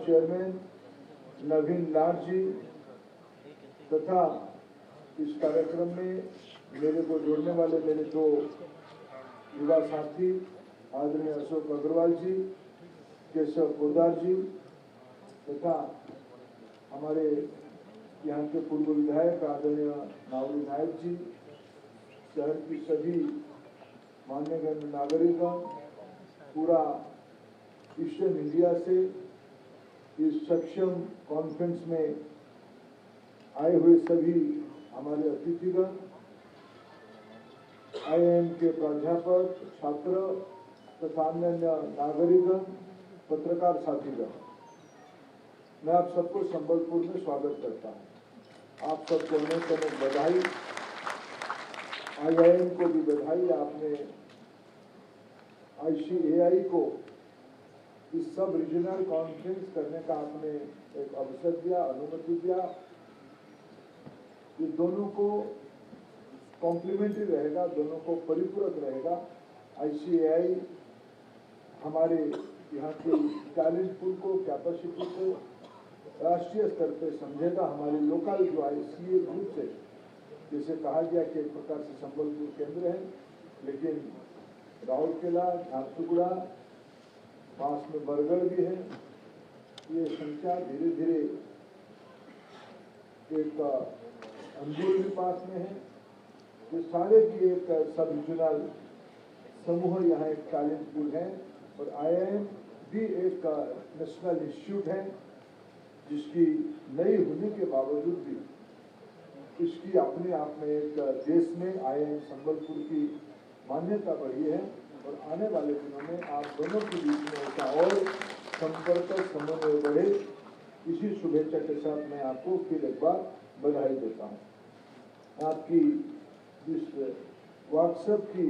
Chairman नवीन लाड जी तथा इस कार्यक्रम में मेरे को जोड़ने वाले मेरे दो युवा साथी आदरणीय अशोक अग्रवाल जी, केशव पोदार जी तथा हमारे यहाँ के पूर्व विधायक आदरणीय नावरी नायक जी, शहर की सभी मान्यगण्य नागरिकों, पूरा ईस्टर्न इंडिया से इस सक्षम कॉन्फ्रेंस में आए हुए सभी हमारे अतिथिगण, आईआईएम के प्राध्यापक, छात्र तथा अन्य नागरिकगण, पत्रकार साथीगण, मैं आप सबको संबलपुर में स्वागत करता हूं। आप सबको अनेक बधाई, आईआईएम को भी बधाई। आपने ICAI को इस सब रीजनल कॉन्फ्रेंस करने का आपने एक अवसर दिया, अनुमति दिया। ये दोनों को कॉम्प्लीमेंट्री रहेगा, दोनों को परिपूरक रहेगा। ICAI हमारे यहाँ के टैलेंट पूल को, कैपेसिटी को राष्ट्रीय स्तर पर समझेगा। हमारे लोकल जो ICA ग्रुप से, जैसे कहा गया कि एक प्रकार से संबलपुर केंद्र है, लेकिन राउरकेला, झारसुगुड़ा, पास में बरगढ़ भी है। ये संख्या धीरे धीरे एक अंजूर भी पास में है। ये सारे भी एक सब रीजनल समूह यहाँ एक टैलेंट पूल है और IIM भी एक नेशनल इंस्टीट्यूट है, जिसकी नई होने के बावजूद भी इसकी अपने आप में एक देश में IIM संबलपुर की मान्यता बढ़ी है। और आने वाले दिनों में आप दोनों के बीच में ऐसा और संपर्क समन्वय बढ़े, इसी शुभेच्छा के साथ मैं आपको फिर एक बार बधाई देता हूँ। आपकी इस व्हाट्सएप की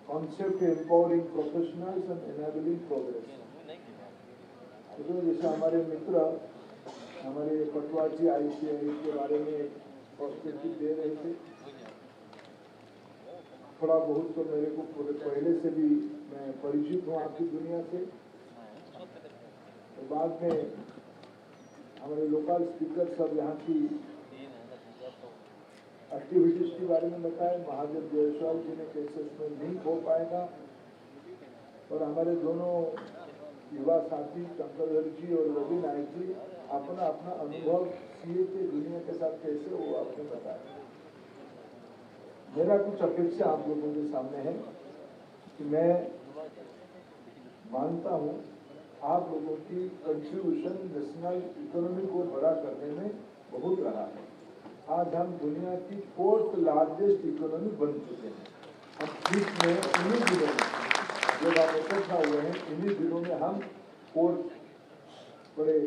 concept empowering professionals and enabling progress, तो जैसे हमारे मित्र हमारे पटवा जी ICAI के बारे में पर्सपेक्टिव दे रहे थे, थोड़ा बहुत तो मेरे को पहले से भी मैं परिचित हूँ आपकी दुनिया से। तो बाद में हमारे लोकल स्पीकर सब यहाँ की एक्टिविटीज के बारे में बताए। महादेव जायसवाल जी ने कैसे उसमें लिंक हो पाएगा, और हमारे दोनों युवा साथी शंकरधर जी और रवि नायक जी अपना अपना अनुभव CA के दुनिया के साथ कैसे वो आपने बताया। मेरा कुछ अपेक्षा आप लोगों के सामने है कि मैं मानता हूं आप लोगों की कंट्रीब्यूशन नेशनल इकोनॉमी को बड़ा करने में बहुत रहा है। आज हम दुनिया की 4th लार्जेस्ट इकोनॉमी बन चुके हैं। हम बीच में इन्हीं दिनों में जब आप इकट्ठा हुए हैं, इन्हीं दिनों में हम 4th बड़े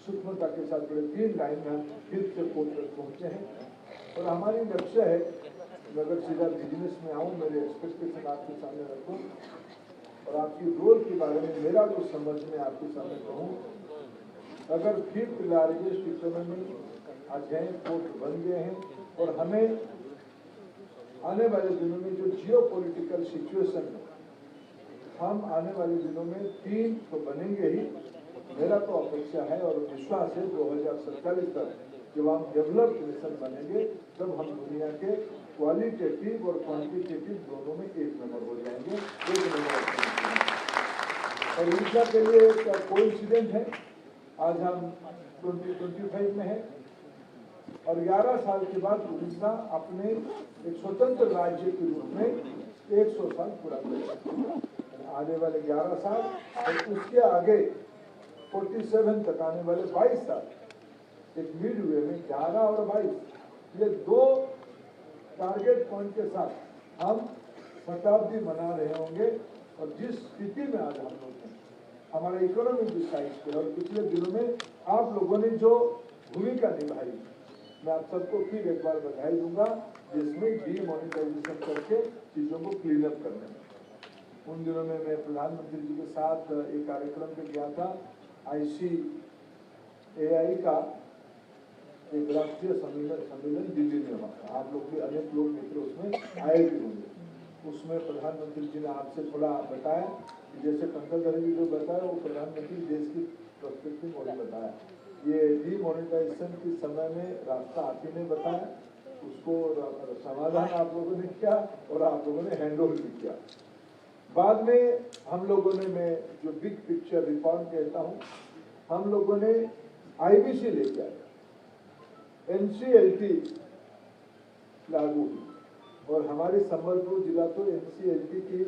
सूक्ष्मता के साथ बड़े 3 लाइन में हम फिर से 4th तक पहुंचे हैं। और हमारी लक्ष्य है, अगर सीधा बिजनेस में आऊँ, मेरे एक्सपेक्टेशन आपके सामने रखूँ और आपकी रोल के बारे में मेरा कुछ समझ में आपके सामने कहूँ। अगर 5th लार्जेस्ट इकोनॉमी आज हैं, 4th बन गए हैं, और हमें आने वाले दिनों में जो जियोपॉलिटिकल सिचुएशन है, हम आने वाले दिनों में 3 तो बनेंगे ही। मेरा तो अपेक्षा है और विश्वास है 2047 तक जब हम डेवलप्ड नेशन बनेंगे, तब हम दुनिया के क्वालिटेटिव और क्वांटिटेटिव दोनों में 1 नंबर हो जाएंगे। 1 नंबर। और उड़ीसा के लिए एक कोइंसिडेंट है, आज हम 2025 में है और 11 साल के बाद उड़ीसा अपने एक स्वतंत्र राज्य के रूप में 100 साल पूरा करेगा। आने वाले 11 साल और उसके आगे 47 तक आने वाले 22 साल, एक मिड वे में 11 और 22, ये 2 टारगेट पॉइंट के साथ हम शताब्दी मना रहे होंगे। और जिस स्थिति में आज हम लोग हैं, हमारा इकोनॉमिक साइज पे, और पिछले दिनों में आप लोगों ने जो भूमिका निभाई, मैं आप सबको फिर एक बार बधाई दूंगा, जिसमें डीमोनेटाइजेशन करके चीजों को क्लीन अप करने में। उन दिनों में मैं प्रधानमंत्री जी के साथ एक कार्यक्रम पे गया था, ICAI का एक राष्ट्रीय सम्मेलन दिल्ली में हुआ। आप लोग भी अनेक लोग मित्र उसमें आए भी होंगे। उसमें प्रधानमंत्री जी ने आपसे थोड़ा बताया जैसे पंकज जी जो बताया वो प्रधानमंत्री देश की पर्सपेक्टिव वही बताया। ये डीमोनेटाइजेशन के समय में रास्ता आप ही ने बताया, उसको समाधान आप लोगों ने किया और आप लोगों ने हैंड ओवर भी किया। बाद में हम लोगों ने, मैं जो बिग पिक्चर रिफॉर्म कहता हूँ, हम लोगों ने आईबीसी लेके आया, एनसीएलटी लागू हुई और हमारे संबलपुर जिला तो एनसीएलटी की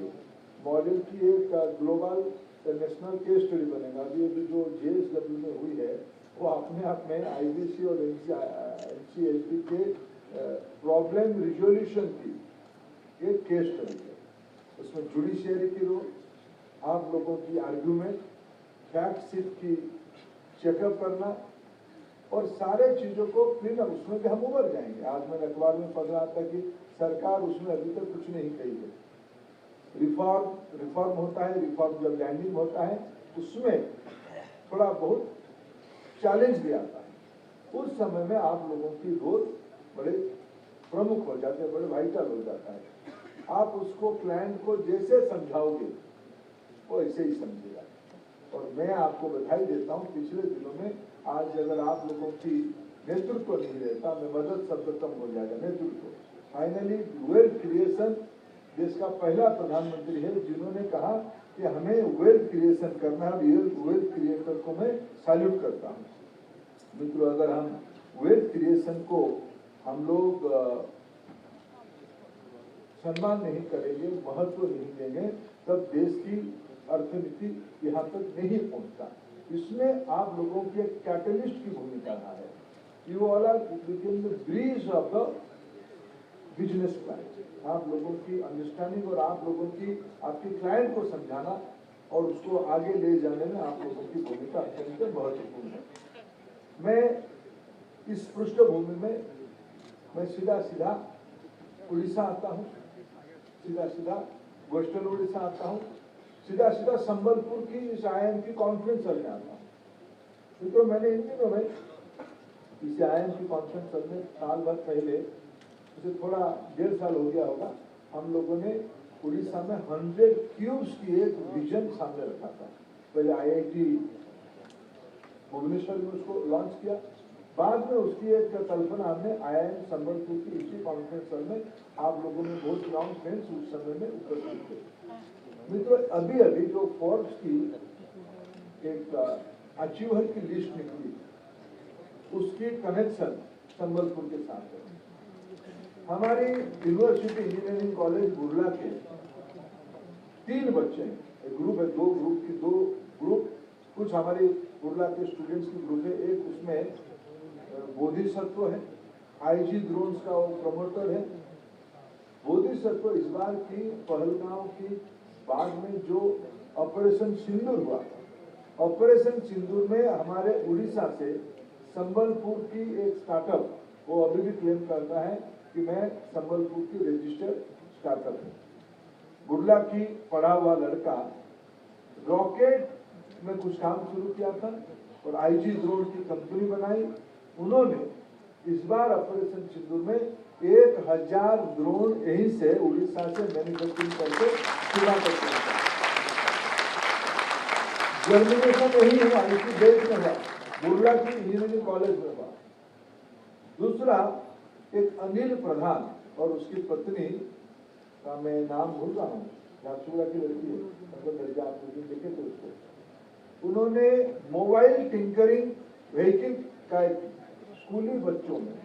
मॉडल की एक ग्लोबल नेशनल केस स्टडी बनेगा। अभी अभी जो जेएसडब्ल्यू में हुई है वो अपने आप में आईबीसी और एनसीएलटी के प्रॉब्लम रिजोल्यूशन की एक केस स्टडी है। उसमें जुडिशियरी की रोल, आप लोगों की आर्ग्यूमेंट, फैक्ट शीट की चेकअप करना और सारे चीजों को फिर उसमें भी हम उभर जाएंगे। आज मैंने अखबार में पढ़ रहा था कि सरकार उसमें अभी तक कुछ नहीं कही है। रिफॉर्म होता है, रिफॉर्म जब लैंडिंग होता है उसमें थोड़ा बहुत चैलेंज भी आता है। उस समय में आप लोगों की रोल बड़े प्रमुख हो जाते हैं, बड़े वाइटल हो जाता है। आप उसको क्लाइंट को जैसे समझाओगे वो ऐसे ही समझेगा। और मैं आपको बधाई देता हूँ, पिछले दिनों में आज अगर आप लोगों की नेतृत्व नहीं रहता, मैं मदद शब्द कम हो जाएगा, नेतृत्व। फाइनली वेल्थ क्रिएशन देश का पहला प्रधानमंत्री है जिन्होंने कहा कि हमें वेल्थ क्रिएशन करना है। वेल्थ क्रिएटर को मैं सैल्यूट करता हूँ। मित्रों, अगर हम वेल्थ क्रिएशन को हम लोग सम्मान नहीं करेंगे, महत्व नहीं देंगे, तब देश की अर्थनीति यहाँ तक नहीं पहुँचता। इसमें आप लोगों की एक कैटलिस्ट की भूमिका है। You all are become the bridge of the business client. आप लोगों की अंडरस्टैंडिंग और आप लोगों की आपके क्लाइंट को समझाना और उसको आगे ले जाने में आप लोगों की भूमिका अत्यंत महत्वपूर्ण है। मैं इस पृष्ठभूमि में मैं सीधा उड़ीसा आता हूँ, सीधा वेस्टर्न उड़ीसा आता हूँ, सीधा संबलपुर की इस IIM की कॉन्फ्रेंस चलने आता हूँ। तो मैंने इन दिनों में इस IIM की कॉन्फ्रेंस चलने साल भर पहले, उसे थोड़ा 1.5 साल हो गया होगा, हम लोगों ने उड़ीसा में 100 क्यूब्स की एक विजन सामने रखा था। पहले IIT भुवनेश्वर में उसको लॉन्च किया, बाद में उसकी एक कल्पना हमने IIM संबलपुर की इसी कॉन्फ्रेंस में आप लोगों ने बहुत लॉन्ग फ्रेंड्स उस समय में उपस्थित थे। मित्रों, अभी जो फोर्ब्स की एक अचीवर की लिस्ट निकली, उसकी कनेक्शन संबलपुर के साथ है। हमारी यूनिवर्सिटी इंजीनियरिंग कॉलेज बुर्ला के 3 बच्चे हैं, एक ग्रुप है, 2 ग्रुप, कुछ हमारे बुर्ला के स्टूडेंट्स की ग्रुप है। एक उसमें बोधिसत्व है, IG ड्रोन्स का वो प्रमोटर है। बोधिसत्व इस बार की पहलगांव की बाद में जो ऑपरेशन सिंदूर हुआ, ऑपरेशन सिंदूर में हमारे उड़ीसा से संबलपुर की एक स्टार्टअप वो अभी भी क्लेम करता है कि मैं संबलपुर की रजिस्टर्ड स्टार्टअप हूँ। बुर्ला की पढ़ा हुआ लड़का रॉकेट में कुछ काम शुरू किया था और IG ड्रोन की कंपनी बनाई। उन्होंने इस बार ऑपरेशन सिंदूर में 1000 ड्रोन यहीं से उड़ीसा से मैन्युफैक्चरिंग करके सीधा करते हैं। जर्मिनेशन यही हुआ, इसी देश में हुआ, बुर्ला की इंजीनियरिंग कॉलेज में हुआ। दूसरा, एक अनिल प्रधान और उसकी पत्नी का मैं नाम भूल रहा हूँ, झारसुगुड़ा की लड़की है, मतलब आप लोग देखे थे उसको। उन्होंने मोबाइल टिंकरिंग व्हीकल का स्कूली बच्चों में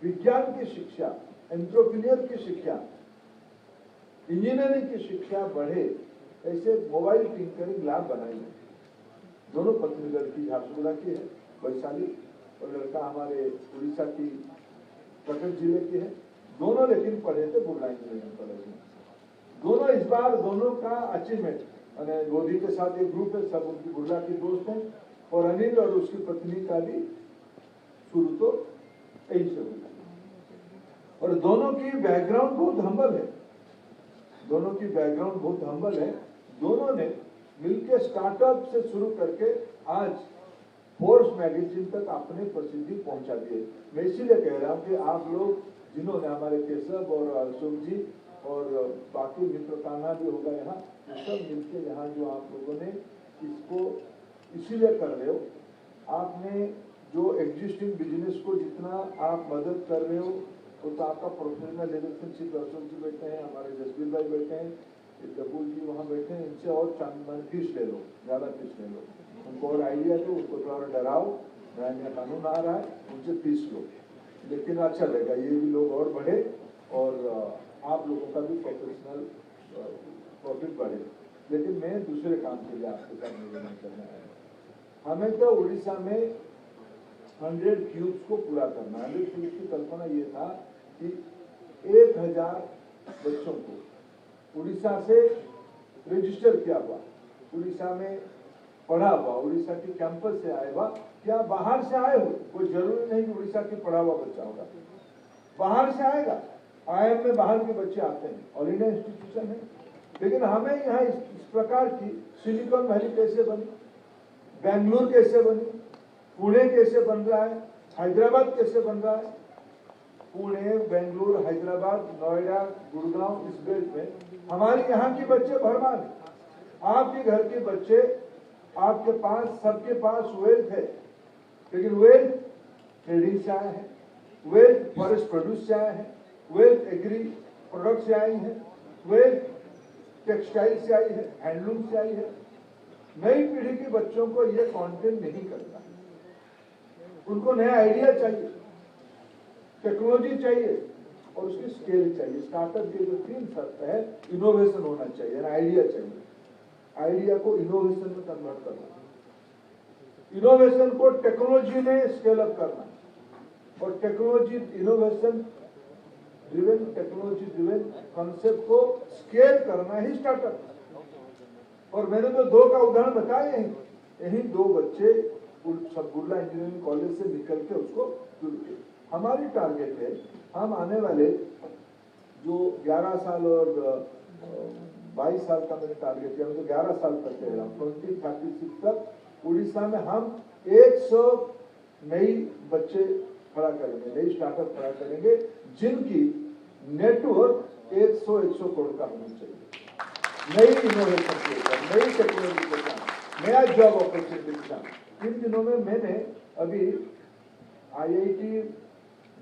विज्ञान की शिक्षा, एंट्रेप्रेन्योर की शिक्षा, इंजीनियरिंग की शिक्षा बढ़े, ऐसे मोबाइल टिंकरिंग लैब बनाई है। दोनों पत्नी, लड़की झारसुगुड़ा की है, वैशाली, और लड़का हमारे उड़ीसा की कटक जिले के है। दोनों लेकिन पढ़े थे बुर्ला इंजीनियरिंग कॉलेज में। दोनों इस बार दोनों का अचीवमेंट, गोदी के साथ एक ग्रुप है, सब उनकी बुर्ला के दोस्त हैं, और अनिल और उसकी पत्नी का भी शुरू तो यही से हुआ। और दोनों की बैकग्राउंड बहुत हम्बल है, दोनों की बैकग्राउंड बहुत हम्बल है। दोनों ने मिलकर स्टार्टअप से शुरू करके आज फोर्ब्स मैगजीन तक अपनी प्रसिद्धि पहुंचा दी। मैं इसीलिए कह रहा हूं कि आप लोग जिन्होंने, हमारे केशव और अशोक जी, और बाकी मित्रताना भी होगा यहाँ, सब मिलके यहाँ जो आप लोगों ने इसको इसीलिए कर रहे हो, आपने जो एग्जिस्टिंग बिजनेस को जितना आप मदद कर रहे हो, तो आपका प्रोफेशनल रिलेशनशिप अशोक जी बैठे हैं, हमारे जसबीर भाई बैठे हैं, कपूर जी वहाँ बैठे हैं, इनसे और फीस ले लो, ज़्यादा फीस ले लो, उनको और आइडिया दो, उनको थोड़ा डराओ, नया नया कानून आ रहा है, उनसे फीस लो, लेकिन अच्छा लगेगा, ये भी लोग और बढ़े और आप लोगों का भी प्रोफेशनल प्रॉफिट बढ़े। लेकिन मैं दूसरे काम के लिए आपके साथ निवेदन करना है, हमें तो उड़ीसा में 100 क्यूब्स को पूरा करना है। 100 क्यूब्स की कल्पना ये था कि 1000 बच्चों को उड़ीसा से रजिस्टर किया हुआ, उड़ीसा में पढ़ा हुआ, उड़ीसा के कैंपस से आए हुआ, क्या बाहर से आए हो, कोई जरूरी नहीं कि उड़ीसा के पढ़ा हुआ बच्चा होगा, बाहर से आएगा। IIM में बाहर के बच्चे आते हैं, ऑल इंडिया इंस्टीट्यूशन है, लेकिन हमें यहाँ इस प्रकार की सिलिकॉन वैली कैसे बनी, बेंगलुरु कैसे बनी, पुणे कैसे बन रहा है, हैदराबाद कैसे बन रहा है, पुणे, बेंगलुरु, हैदराबाद, नोएडा, गुड़गांव, इस बेल्ट में हमारे यहाँ के बच्चे भरमार हैं। आपके घर के बच्चे, आपके पास, सबके पास वेल्थ है, लेकिन वेल्थ ट्रेडिंग से आए हैं, वेल्थ फॉरेस्ट प्रोड्यूस से आए हैं, वेल्थ एग्री प्रोडक्ट से आई है, वेल्थ टेक्सटाइल से आई है, हैंडलूम से आई है। नई पीढ़ी के बच्चों को ये कंटेंट नहीं करता, उनको नया आइडिया चाहिए, टेक्नोलॉजी चाहिए और उसकी स्केल चाहिए। स्टार्टअप के जो 3 शर्त है, इनोवेशन होना चाहिए, आइडिया चाहिए, आइडिया को इनोवेशन में कन्वर्ट करना, इनोवेशन को टेक्नोलॉजी में स्केल अप करना और टेक्नोलॉजी इनोवेशन ड्रिवन कॉन्सेप्ट को स्केल करना ही स्टार्टअप। और मैंने तो 2 का उदाहरण बताए हैं, यही 2 बच्चे बुर्ला इंजीनियरिंग कॉलेज से निकल के उसको शुरू किया। हमारी टारगेट है, हम आने वाले जो 11 साल और 22 साल का मैंने टारगेट किया, मैं तो 11 साल तक कह रहा हूँ, 2036 तक उड़ीसा में हम 100 नई बच्चे खड़ा करेंगे, नई स्टार्टअप खड़ा करेंगे, जिनकी नेटवर्क 100 करोड़ का होना चाहिए। नई इनोवेशन के साथ, नई टेक्नोलॉजी के साथ, नया जॉब अपॉर्चुनिटी के साथ। इन दिनों में मैंने अभी IIT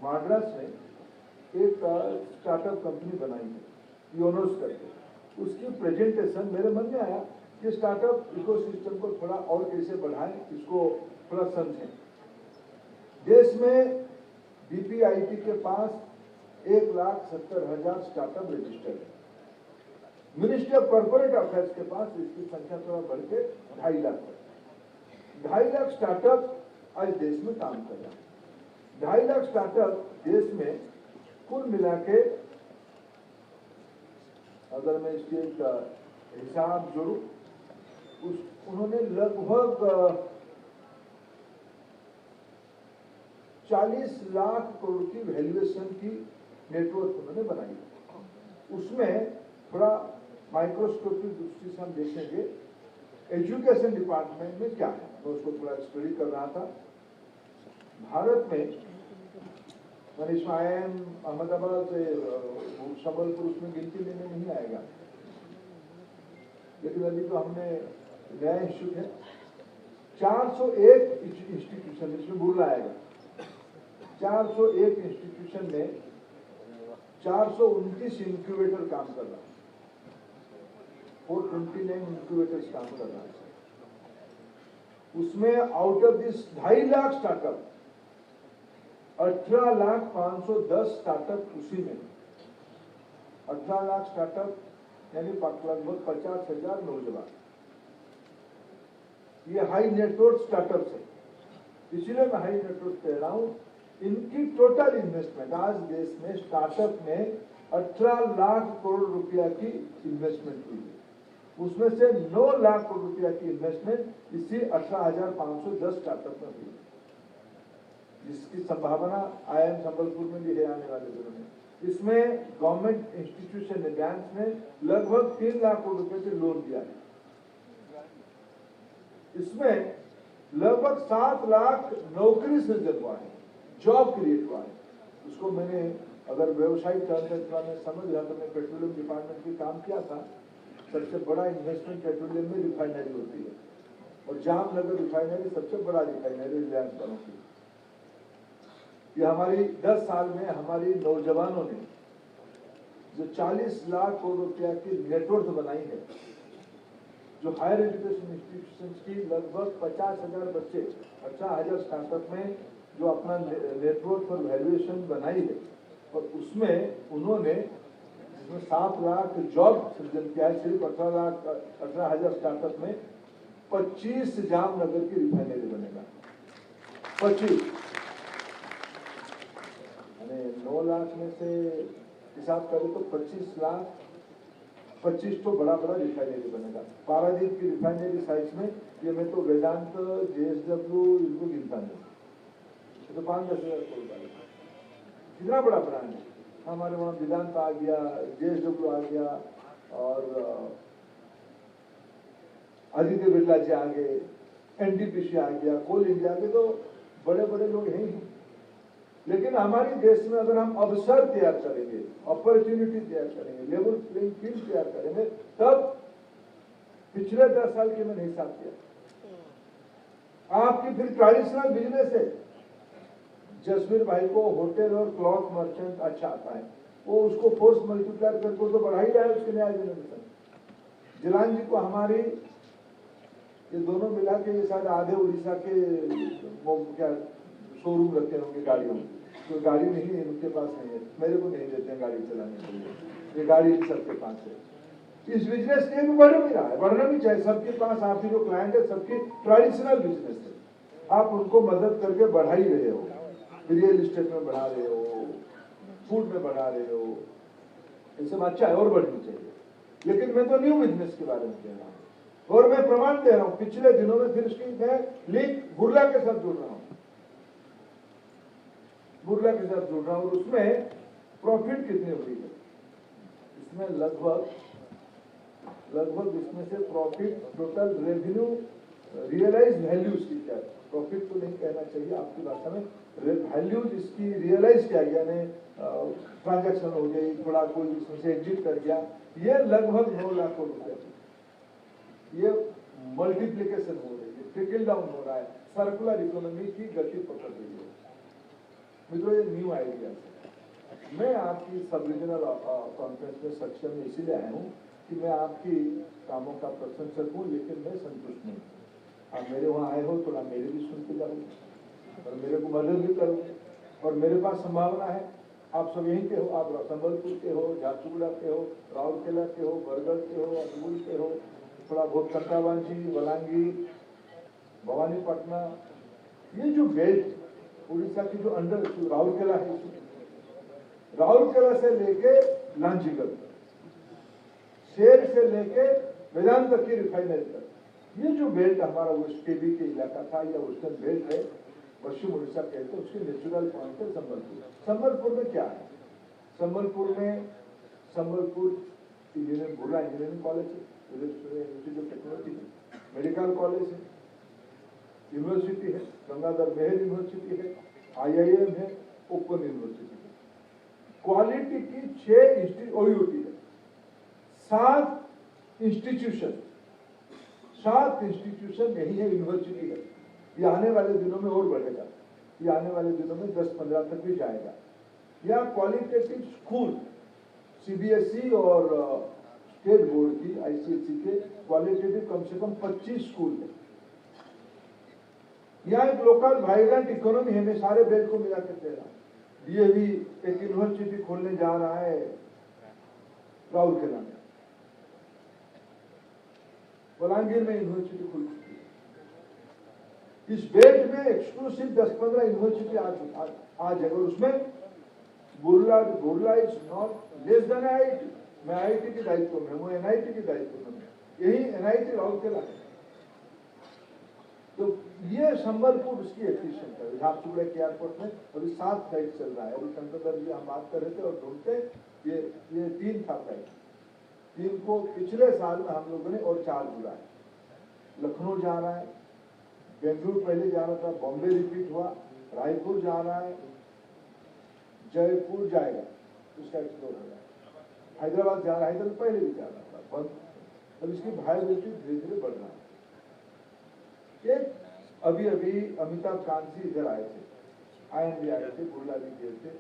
मद्रास में एक स्टार्टअप कंपनी बनाई है, योनोस करके। उसकी प्रेजेंटेशन मेरे मन में आया कि स्टार्टअप इकोसिस्टम को थोड़ा और कैसे बढ़ाएं, इसको थोड़ा समझें। देश में BPIT के पास 1,70,000 स्टार्टअप रजिस्टर्ड है। मिनिस्ट्री ऑफ कॉर्पोरेट अफेयर्स के पास इसकी संख्या थोड़ा बढ़ के 2.5 लाख है। 2.5 लाख स्टार्टअप आज देश में काम कर रहा है। 2.5 लाख स्टार्टअप देश में कुल मिला के, अगर मैं इसके एक हिसाब जोड़ू, उन्होंने लगभग 40 लाख करोड़ की वैल्यूएशन की नेटवर्क उन्होंने बनाई। उसमें थोड़ा माइक्रोस्कोपिक दृष्टि से हम देखेंगे एजुकेशन डिपार्टमेंट में क्या है, मैं उसको थोड़ा स्टडी कर रहा था। भारत में इसमें IIM अहमदाबाद से संबलपुर उसमें गिनती लेने नहीं आएगा, लेकिन अभी तो हमने नया इंस्टीट्यूट है, 401 इंस्टीट्यूशन इसमें बुर्ला आएगा। 401 इंस्टीट्यूशन में 429 इंक्यूबेटर काम कर रहा है, 429 इंक्यूबेटर्स काम कर रहा है। उसमें out of this 2.5 lakh startup 18,510 startup उसी में, 18 लाख स्टार्टअप यानी लगभग 50,000 नौजवान। ये हाई नेटवर्क स्टार्टअप है, इसलिए मैं हाई नेटवर्क कह रहा हूं। इनकी टोटल इन्वेस्टमेंट आज देश में स्टार्टअप में 18 लाख करोड़ रुपया की इन्वेस्टमेंट हुई है। उसमें से 9 लाख करोड़ रुपया की इन्वेस्टमेंट इसी 18,510 स्टार्टअप में हुई, जिसकी संभावना IIM संबलपुर में भी है आने वाले दिनों में। इसमें गवर्नमेंट इंस्टीट्यूशन ने, बैंक ने लगभग 3 लाख करोड़ रुपए से लोन दिया है। इसमें लगभग 7 लाख नौकरी सृजन हुआ है, जॉब क्रिएट हुआ है। उसको मैंने अगर व्यवसायिक अर्थव्यवस्था में समझ रहा तो मैं पेट्रोलियम डिपार्टमेंट में काम किया था। सबसे बड़ा इन्वेस्टमेंट पेट्रोलियम में रिफाइनरी होती है और जामनगर रिफाइनरी सबसे बड़ा रिफाइनरी रिलायंस वालों की। ये हमारी 10 साल में हमारी नौजवानों ने जो 40 लाख करोड़ रुपया की नेटवर्क बनाई है, जो हायर एजुकेशन इंस्टीट्यूशन की लगभग 50,000 बच्चे 18,000 स्टार्टअप में जो अपना नेटवर्क और वैल्यूएशन बनाई है, और उसमें उन्होंने जिसमें 7 लाख जॉब सृजन किया है। सिर्फ 18,000 स्टार्टअप में 25 जामनगर की रिफाइनरी बनेगा। 25 यानी 9 लाख में से हिसाब करें तो 25 लाख, 25 तो बड़ा बड़ा रिफाइनरी बनेगा। पारादीप की रिफाइनरी साइज में ये मैं तो वेदांत, JSW इनको गिनता नहीं, तो 5-10 हजार करोड़ कितना बड़ा ब्रांड है। हमारे वहाँ वेदांत आ गया, JSW आ गया, और आदित्य बिरला जी आ गए, NTPC आ गया, कोल इंडिया के, तो बड़े बड़े लोग हैं ही। लेकिन हमारे देश में अगर हम अवसर तैयार करेंगे, अपॉर्चुनिटी तैयार करेंगे, लेवल प्लेइंग फील्ड तैयार करेंगे, तब पिछले 10 साल के मैंने हिसाब किया, आपकी फिर ट्रेडिशनल बिजनेस है। जसवीर भाई को होटल और क्लॉथ मर्चेंट अच्छा आता है, वो उसको फोर्स मल्टीप्लायर करके तो बढ़ा ही रहा है उसके न्याय जनरेशन। जिलान जी को हमारी ये दोनों मिला के ये शायद आधे उड़ीसा के क्या शोरूम रखे होंगे गाड़ियों, तो गाड़ी नहीं है उनके पास, नहीं है, मेरे को नहीं देते हैं गाड़ी चलाने के लिए, ये गाड़ी सबके पास है। इस बिजनेस के भी बढ़ भी रहा है, बढ़ना भी चाहिए। सबके पास आपकी जो क्लाइंट है सबकी ट्रेडिशनल बिजनेस है, आप उनको मदद करके बढ़ा ही रहे हो। रियल एस्टेट में बढ़ा रहे हो, फूड में बढ़ा रहे हो, ये सब अच्छा है और बढ़नी चाहिए। लेकिन मैं तो न्यू बिजनेस के बारे में कह रहा हूँ और मैं प्रमाण दे रहा हूँ। पिछले दिनों में फिर उसकी मैं लिंक बुर्ला के साथ जुड़ रहा हूँ, बुर्ला के साथ जुड़ रहा हूँ, और उसमें प्रॉफिट कितनी हुई है, इसमें लगभग इसमें से profit total revenue realise values की क्या, प्रॉफिट तो नहीं कहना चाहिए आपकी भाषा में, वैल्यूज इसकी रियलाइज किया गया, यानी ट्रांजैक्शन हो गई, थोड़ा कोई इसमें से एग्जिट कर गया, ये लगभग 9 लाख करोड़ रुपया, ये मल्टीप्लीकेशन हो रही है, ट्रिकल डाउन हो रहा है, सर्कुलर इकोनॉमी की गति पकड़ रही है। मित्रों, ये न्यू आइडिया है। मैं आपकी सब रीजनल कॉन्फ्रेंस में सक्षम में इसीलिए आया हूँ कि मैं आपकी कामों का प्रशंसक हूँ, लेकिन मैं संतुष्ट नहीं। आप मेरे वहाँ आए हो, थोड़ा मेरे भी सुन के जाओ और मेरे को मदद भी करो, और मेरे पास संभावना है। आप सब यहीं के हो, आप संबलपुर के हो, झारसुगुड़ा के हो, राउरकेला के हो, बरगढ़ के हो, अटूल के हो, थोड़ा बहुत कंटाबांची, बलांगीर, भवानीपटना, ये जो बेल्ट उड़ीसा की जो अंडर राउरकेला है, राउरकेला से लेके लांचीगढ़, शेर से लेके वेदांत की रिफाइनरी तक, ये जो बेल्ट हमारा वेस्ट केबी के इलाका था या वेस्टर्न बेल्ट है, पश्चिम उड़ीसा कहते हैं, उसके नेचुरल पॉइंट है संबलपुर। संबलपुर में क्या है? Sambalpur engineering, Burla engineering college है, यूनिवर्सिटी ऑफ टेक्नोलॉजी है, मेडिकल कॉलेज है, यूनिवर्सिटी है, गंगाधर मेहर यूनिवर्सिटी है, IIM है, ओपन यूनिवर्सिटी है, क्वालिटी की 6 OUT है, 7 इंस्टीट्यूशन यही है, यूनिवर्सिटी है। ये आने वाले दिनों में और बढ़ेगा, ये आने वाले दिनों में 10-15 तक भी जाएगा। या क्वालिटेटिव स्कूल, CBSE और स्टेट बोर्ड की ICSE के क्वालिटेटिव कम से कम 25 स्कूल है। यहाँ एक लोकल वाइब्रेंट इकोनॉमी है, मैं सारे बेल्ट को मिला कर दे रहा हूँ। DAV एक यूनिवर्सिटी खोलने जा रहा है राउरकेला में, बलांगीर में यूनिवर्सिटी खुल चुकी है। इस बेल्ट में एक्सक्लूसिव 10-15 यूनिवर्सिटी आज है, और उसमें Burla is not less than IIT। मैं IIT के दायित्व में हूँ, NIT के दायित्व में, यही NIT राउरकेला है। तो ये संबलपुर उसकी एफिशिएंट है। झारसुगुड़ा के एयरपोर्ट में अभी 7 फ्लाइट चल रहा है। अभी शंकर जी हम बात कर रहे थे और ढूंढते ये 3 था फ्लाइट, 3 को पिछले साल में हम लोगों ने और 4 जुड़ा है। लखनऊ जा रहा है, बेंगलुरु पहले जा रहा था, बॉम्बे रिपीट हुआ, रायपुर जा रहा है, जयपुर जाएगा, उसका एक्सप्लोर हो जाएगा। हैदराबाद जा रहा है, हैदराबाद पहले भी जा रहा था बंद, अब इसकी वायबिलिटी धीरे धीरे बढ़ रहा है। एक अभी अमिताभ कांत जी इधर आए थे, आए थे, बुर्ला भी गए थे।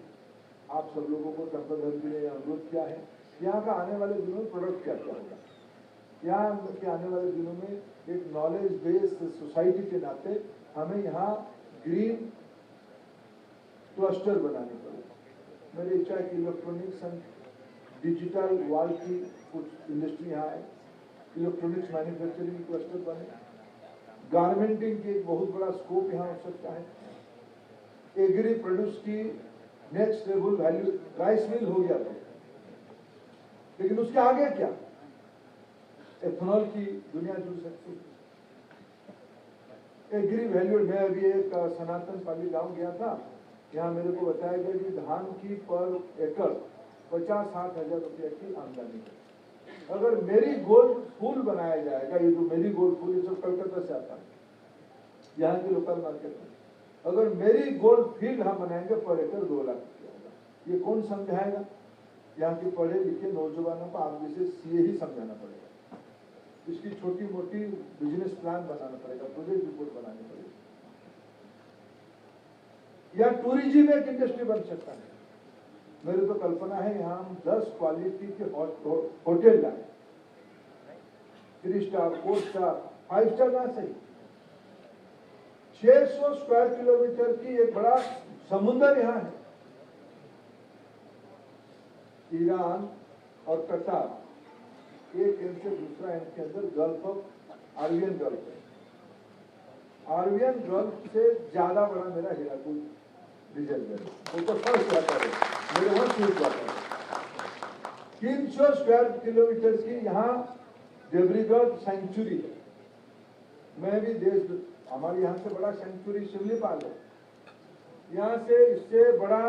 आप सब लोगों को संपदर जी ने अनुरोध किया है, यहाँ का आने वाले दिनों में प्रोडक्ट क्या क्या होगा, यहाँ के आने वाले दिनों में एक नॉलेज बेस्ड सोसाइटी के नाते हमें यहाँ ग्रीन क्लस्टर बनाने पड़ेगा। मेरी इच्छा है कि इलेक्ट्रॉनिक्स एंड डिजिटल वर्ल्ड की कुछ इंडस्ट्री यहाँ है, इलेक्ट्रॉनिक्स मैन्युफैक्चरिंग क्लस्टर बने, गारमेंटिंग की एक बहुत बड़ा स्कोप यहाँ हो सकता है, एग्री प्रोड्यूस की next level value, rice mill हो गया था, लेकिन उसके आगे क्या, एथेनॉल की दुनिया जुड़ सकती है। एग्री वैल्यू, मैं अभी एक सनातन पाली गांव गया था, यहाँ मेरे को बताया गया कि धान की पर एकड़ 50-60 हजार रुपया की आमदनी है। अगर मेरी गोल्ड फूल बनाया जाएगा, ये जो मेरी गोल्ड फूल ये सब कलकत्ता से आता है, यहाँ की लोकल मार्केट में, अगर मेरी गोल्ड फील्ड हम बनाएंगे पर एकड़ 2 लाख रुपया होगा। ये कौन समझाएगा? यहाँ के पढ़े लिखे नौजवानों को आप जैसे सीए ही समझाना पड़ेगा, इसकी छोटी मोटी बिजनेस प्लान बनाना पड़ेगा, प्रोजेक्ट रिपोर्ट बनानी पड़ेगी। या टूरिज्म एक इंडस्ट्री बन सकता है। मेरी तो कल्पना है यहाँ हम 10 क्वालिटी के होटल लाए, 3 स्टार, 4 स्टार, 5 स्टार ना सही, 600 स्क्वायर किलोमीटर की एक बड़ा समुद्र यहाँ है। ईरान और कतार एक एंड से दूसरा एंड के अंदर गल्फ ऑफ आर्वियन गल्फ है। आर्वियन गल्फ से ज्यादा बड़ा मेरा हीराकुद रिजर्व है, वो तो फर्स्ट जाता है, मेरे वहां शुरू जाता है। 300 स्क्वायर किलोमीटर की यहाँ देवरीगढ़ सेंचुरी है। मैं भी देश, हमारे यहाँ से बड़ा सेंचुरी शिवलीपाल है, यहाँ से इससे बड़ा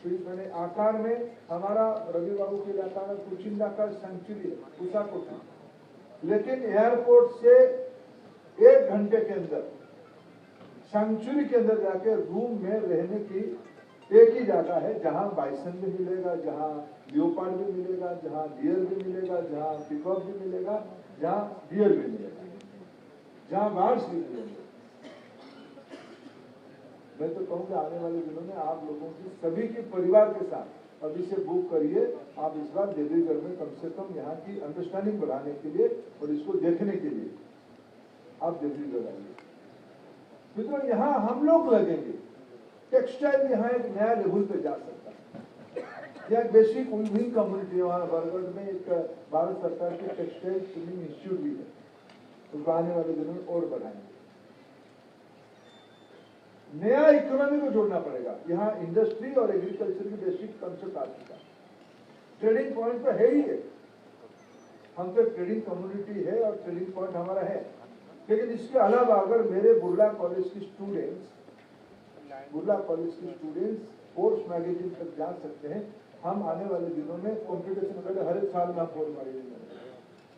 मैंने आकार में हमारा रवि बाबू के इलाका में कुचिंदा का सेंचुरी है, उषा कोठी। लेकिन एयरपोर्ट से 1 घंटे के अंदर सेंचुरी के अंदर जाके रूम में रहने की एक ही जगह है, जहां बाइसन भी मिलेगा, जहां लियोपार्ड भी मिलेगा, जहां डियर भी मिलेगा, जहां पिकॉक भी मिलेगा, जहां डियर भी मिलेगा, जहां बार्स भी मिलेगा। मैं तो कहूँगा आने वाले दिनों में आप लोगों की सभी के परिवार के साथ अभी से बुक करिए। आप इस बार देवरीगढ़ में कम से कम यहाँ की अंडरस्टैंडिंग बढ़ाने के लिए और इसको देखने के लिए आप देवरीगढ़ आइए। मित्रों, यहाँ हम लोग लगेंगे, टेक्सटाइल यहाँ एक नया लेवल पे जा सकता है। यहाँ बेसिक विंग कम्युनिटी है, वहाँ बरगढ़ में एक भारत सरकार की टेक्सटाइल ट्रेनिंग इंस्टीट्यूट भी है, उसको आने वाले दिनों में और बढ़ाएंगे। नया इकोनॉमी को जोड़ना पड़ेगा। यहाँ इंडस्ट्री और एग्रीकल्चर की बेसिक कंसेप्ट आ चुका है, ट्रेडिंग पॉइंट तो है ही है, हम तो ट्रेडिंग कम्युनिटी है और ट्रेडिंग पॉइंट हमारा है। लेकिन इसके अलावा अगर मेरे बुर्ला कॉलेज की स्टूडेंट्स फोर्स मैगजीन तक जा सकते हैं, हम आने वाले दिनों में कॉम्पिटिशन बढ़े, हर एक साल में फोर्स मैगजीन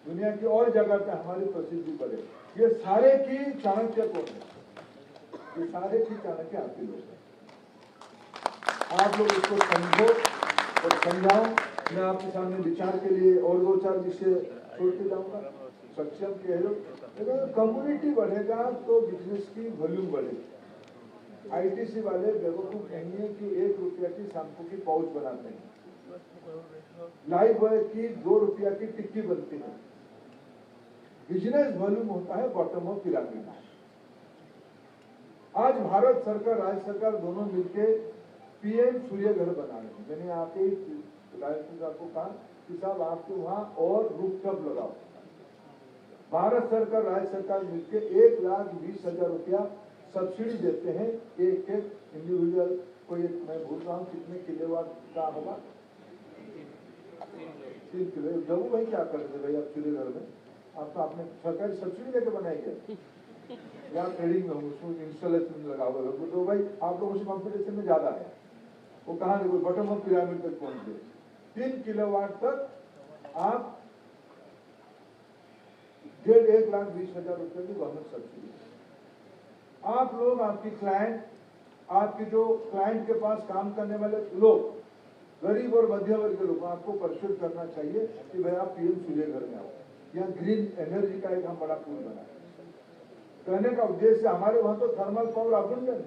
दुनिया की और जगह पे हमारी प्रसिद्धि बढ़े। ये सारे की चाणक्य कौन है? ये सारे की चाणक्य आप ही लोग हैं। आप लोग इसको समझो और समझाओ। मैं आपके सामने विचार के लिए और 2-4 विषय छोड़ के जाऊंगा। सक्षम कह लो, लेकिन कम्युनिटी बढ़ेगा तो बिजनेस की वॉल्यूम बढ़ेगी। आईटीसी वाले बेवकूफ कहेंगे कि 1 रुपया की शैम्पू की पाउच बनाते हैं, लाइफ बॉय की 2 रुपया की टिक्की बनती है। बिजनेस वॉल्यूम होता है बॉटम ऑफ पिरामिड। आज भारत सरकार, राज्य सरकार दोनों मिलकर पीएम सूर्य घर बना रहे हैं। मैंने आके राजस्थान साहब को कहा कि साहब आपके वहां और रूफटॉप लगाओ। भारत सरकार, राज्य सरकार मिलकर 1,20,000 रुपया सब्सिडी देते हैं एक इंडिविजुअल को। मैं भूल रहा हूँ कितने किलोवाट का होगा, 3 किलो। जम्मू भाई क्या करते भाई आप सूर्य घर में? आप तो आपने सरकारी सब्सिडी लेके बनाएंगे या ट्रेडिंग में उसको इंस्टॉलेशन में लगा हुआ है, तो भाई आप लोगों से कॉम्पिटिशन में ज्यादा है। वो कहा देखो बॉटम ऑफ पिरामिड तक पहुंच गए, 3 किलोवाट तक आप 1,20,000 रुपए की गवर्नमेंट सब्सिडी। आप लोग, आपकी क्लाइंट, आपके जो क्लाइंट के पास काम करने वाले लोग गरीब और मध्य वर्ग के लोगों आपको परसुएट करना चाहिए कि भाई आप पीएम सूर्य घर में आओ, यहाँ ग्रीन एनर्जी का एक हम बड़ा पूल बना। कहने का उद्देश्य हमारे वहां तो थर्मल पावर अबंडेंट,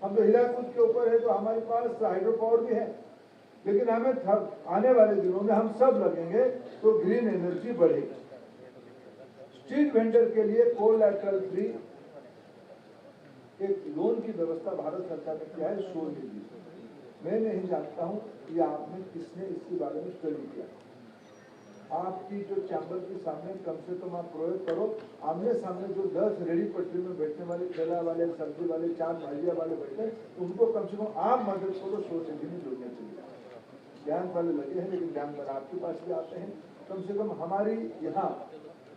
हम तो हिराकुद के ऊपर है तो हमारे पास हाइड्रो पावर भी है, लेकिन हमें आने वाले दिनों में हम सब लगेंगे तो ग्रीन एनर्जी बढ़ेगी। स्ट्रीट वेंडर के लिए कोलैटरल फ्री एक लोन की व्यवस्था भारत सरकार ने किया है, शोर निधि। मैं नहीं जानता हूं कि आपने किसने इसके बारे में स्टडी किया। आपकी जो चैम्बर के सामने कम से कम आप प्रयोग करो, आमने सामने जो 10 रेडी पटरी में बैठने वाले, ठेला वाले, सब्जी वाले, चार भाजिया वाले बैठे, उनको कम से कम आप मदद करो शोर निधि में जुड़ने के लिए। बैंक वाले लगे हैं लेकिन बैंक वाले आपके पास भी आते हैं। कम से कम हमारी यहाँ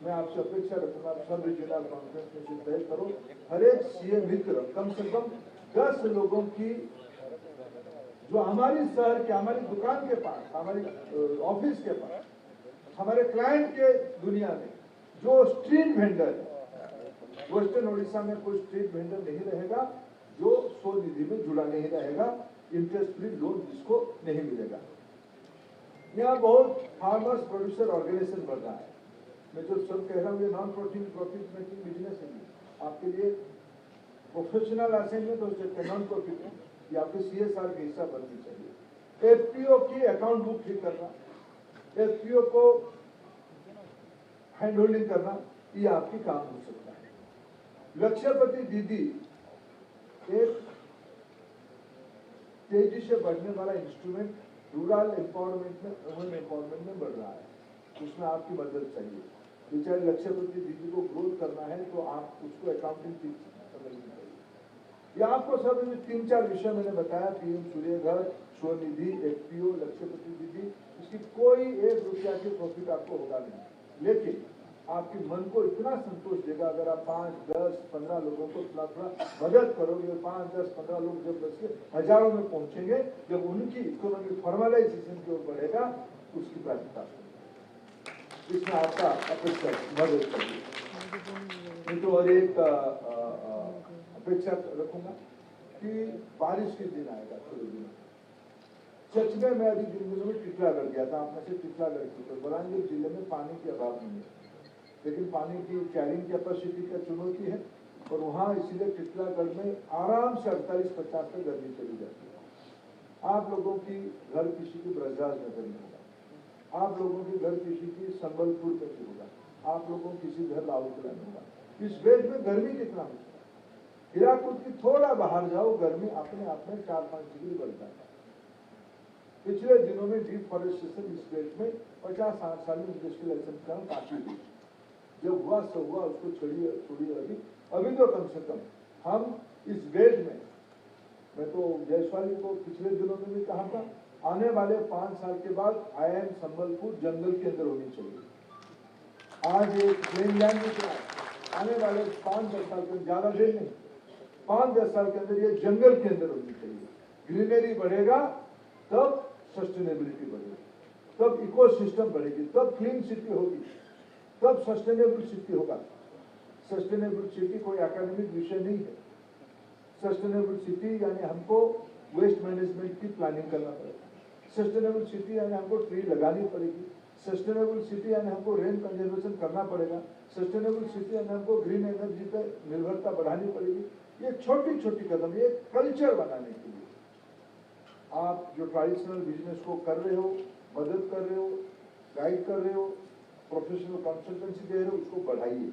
मैं आपसे अपेक्षा रखूंगा, आप सब जिला कॉन्फ्रेंस में से तय करो, हर एक सीएम मित्र कम से कम 10 लोगों की जो हमारी शहर के, हमारी दुकान के पास, हमारी ऑफिस के पास, हमारे क्लाइंट के दुनिया में जो स्ट्रीट वेंडर है, वेस्टर्न उड़ीसा में कोई स्ट्रीट वेंडर नहीं रहेगा जो स्वनिधि में जुड़ा नहीं रहेगा, इंटरेस्ट फ्री लोन जिसको नहीं मिलेगा। यहाँ बहुत फार्मर्स प्रोड्यूसर ऑर्गेनाइजेशन बढ़ रहा है। मैं जो सब कह रहा हूँ ये नॉन प्रॉफिट मेकिंग बिजनेस है, आपके लिए प्रोफेशनल असाइनमेंट हो सकते हैं, नॉन प्रॉफिट है, ये आपके CSR के हिस्सा बननी चाहिए। FPO की अकाउंट बुक ठीक करना, FPO को हैंड होल्डिंग करना, ये आपकी काम हो सकता है। लक्ष्यपति दीदी एक तेजी से बढ़ने वाला इंस्ट्रूमेंट रूरल एम्पावरमेंट में, वुमेन एम्पावरमेंट में बढ़ रहा है, उसमें आपकी मदद चाहिए। बेचारे लक्ष्यपति दीदी को ग्रोथ करना है तो आप उसको अकाउंटिंग समझनी चाहिए। ये आपको सब 3-4 विषय मैंने बताया, पीएम सूर्य घर, स्वनिधि, FPO, लक्ष्यपति दीदी, इसकी कोई 1 रुपया की प्रॉफिट आपको होगा नहीं, लेकिन आपके मन को इतना संतोष देगा अगर आप 5, 10, 15 लोगों को थोड़ा मदद करोगे। 5, 10, 15 लोग जब बस के हजारों में पहुंचेंगे, जब उनकी इकोनॉमी फॉर्मलाइजेशन की ओर बढ़ेगा, उसकी प्राथमिकता इसमें आपका अपेक्षा मदद करिए। तो और एक अपेक्षा रखूंगा कि बारिश के दिन आएगा थोड़े दिन। सच में मैं अभी दिनों में टिटलागढ़ गया था, आप में से टिटलागढ़ की, तो बलांगीर जिले में पानी की अभाव नहीं है, लेकिन पानी की कैरिंग कैपेसिटी का चुनौती है, और वहाँ इसीलिए टिटलागढ़ में आराम से 48-50 तक गर्मी चली जाती है। आप लोगों की घर किसी की ब्रजराज नगर में होगा, आप लोगों की घर किसी की संबलपुर में भी होगा, आप लोगों किसी घर लाहौल में होगा। इस वेज में गर्मी कितना होता है, हीराकुद की थोड़ा बाहर जाओ, गर्मी अपने आप में 4-5 डिग्री बढ़ जाता है। पिछले दिनों में डिफॉरेस्टेशन इस देश में 50-60 साल में इंडस्ट्रियलाइजेशन काफी हुई, जब हुआ सब हुआ, उसको छोड़िए अभी तो कम से कम हम इस वेज में, मैं तो जयसवाली को पिछले दिनों में भी कहा था, आने वाले 5 साल के बाद IIM संबलपुर जंगल के अंदर होनी चाहिए। आज एक प्लेन लैंड भी क्या, आने वाले 5-10 साल के, ज्यादा देर नहीं, 5-10 साल के अंदर ये जंगल के अंदर होनी चाहिए। ग्रीनरी बढ़ेगा तब सस्टेनेबिलिटी बढ़ेगी, तब इकोसिस्टम बढ़ेगी, तब क्लीन सिटी होगी, तब सस्टेनेबल सिटी होगा। सस्टेनेबल सिटी कोई एकेडमिक विषय नहीं है। सस्टेनेबल सिटी यानी हमको वेस्ट मैनेजमेंट की प्लानिंग करना पड़ेगा। सस्टेनेबल सिटी यानी हमको ट्री लगानी पड़ेगी। सस्टेनेबल सिटी यानी हमको रेन कंजर्वेशन करना पड़ेगा। सस्टेनेबल सिटी यानी हमको ग्रीन एनर्जी पर निर्भरता बढ़ानी पड़ेगी। ये छोटी छोटी कदम, ये कल्चर बनाने के लिए आप जो ट्रेडिशनल बिजनेस को कर रहे हो, मदद कर रहे हो, गाइड कर रहे हो, प्रोफेशनल कंसल्टेंसी दे रहे हो, उसको बढ़ाइए।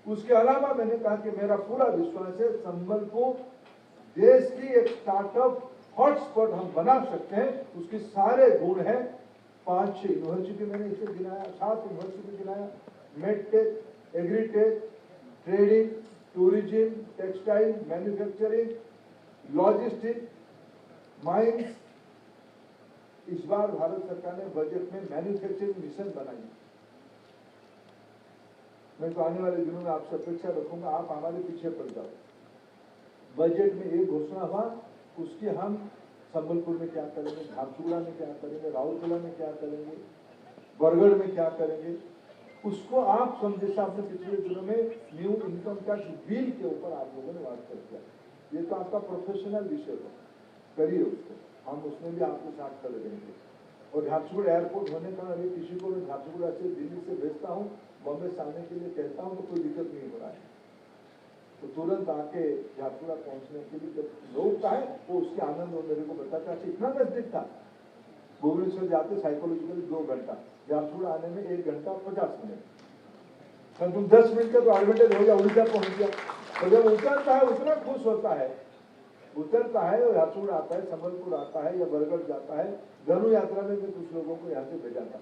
उसके अलावा मैंने कहा कि मेरा पूरा विश्वास है संबल को देश की एक स्टार्टअप हॉटस्पॉट हम बना सकते हैं। उसके सारे गुण हैं। 5-6 यूनिवर्सिटी मैंने इसे गिनाया, 7 यूनिवर्सिटी गिनाया, medtech, agritech, trading, tourism, textile, manufacturing, logistic, mines. इस बार भारत सरकार ने बजट में मैन्युफैक्चरिंग मिशन बनाई। मैं तो आने वाले दिनों में आपसे अपेक्षा रखूंगा, आप हमारे पीछे पड़ जाओ। बजट में एक घोषणा हुआ, उसकी हम संबलपुर में क्या करेंगे, झारसुगुड़ा में क्या करेंगे, राउरकेला में क्या करेंगे, बरगढ़ में क्या करेंगे, उसको आप समझे। आपने पिछले दिनों में न्यू इनकम टैक्स बिल के ऊपर आप लोगों ने बात कर दिया। ये तो आपका प्रोफेशनल विषय है, करिए उसको। हम उसमें भी आपके साथ खड़े रहेंगे। और झारसुगुड़ा एयरपोर्ट होने का अगर किसी को मैं झारसुगुड़ा से दिल्ली से भेजता हूँ, बॉम्बे से आने के लिए कहता हूँ तो कोई दिक्कत नहीं हो रहा है, तो तुरंत आके झारसुगुड़ा पहुंचने के लिए जब लौटता है वो उसके आनंद वो मेरे को बताता है। इतना नजदीक था, भुवनेश्वर जाते साइकोलॉजिकली 2 घंटा, झारसुगुड़ा आने में 1 घंटा 50 मिनट, तुम 10 मिनट का तो एडवांटेज हो गया, उड़ीसा पहुंच गया। तो जब उतरता है उतना खुश होता है, उतरता है और झारसुगुड़ा आता है, संबलपुर आता है या बरगढ़ जाता है। धनु यात्रा में भी कुछ लोगों को यहाँ से भेजा था,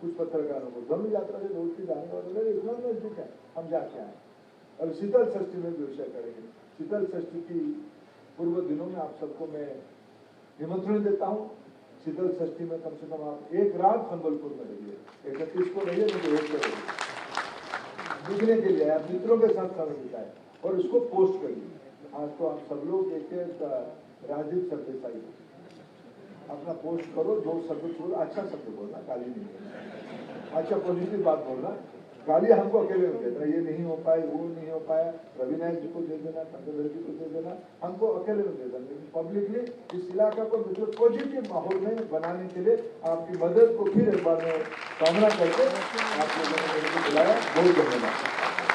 कुछ पत्रकारों को। धनु यात्रा से रोज की जाने वाले इतना नजदीक है, हम जाके आए। अब शीतल षष्ठी में भी विषय करेंगे। शीतल षष्ठी की पूर्व दिनों में आप सबको मैं निमंत्रण देता हूँ। शीतल षष्ठी में कम से कम आप 1 रात संबलपुर में रहिए, 31 को रहिए, नहीं तो 1 को रहिए, दिखने के लिए आप मित्रों के साथ समय बिताए और उसको पोस्ट करिए। आज तो आप सब लोग एक राजीव सरदेसाई अपना पोस्ट करो, 2 शब्द छोड़ो, अच्छा शब्द बोलना, गाली नहीं बोलना, अच्छा पॉजिटिव बात बोलना। गाली हमको अकेले में देना, ये नहीं हो पाए, वो नहीं हो पाया, रवि नायक जी को दे देना, कंदर जी को दे देना, हमको अकेले में दे देना। लेकिन पब्लिकली इस इलाका को बिल्कुल पॉजिटिव माहौल में बनाने के लिए आपकी मदद को फिर एक बार मैं कामना करके आप लोगों ने मेरे को बुलाया। बहुत धन्यवाद।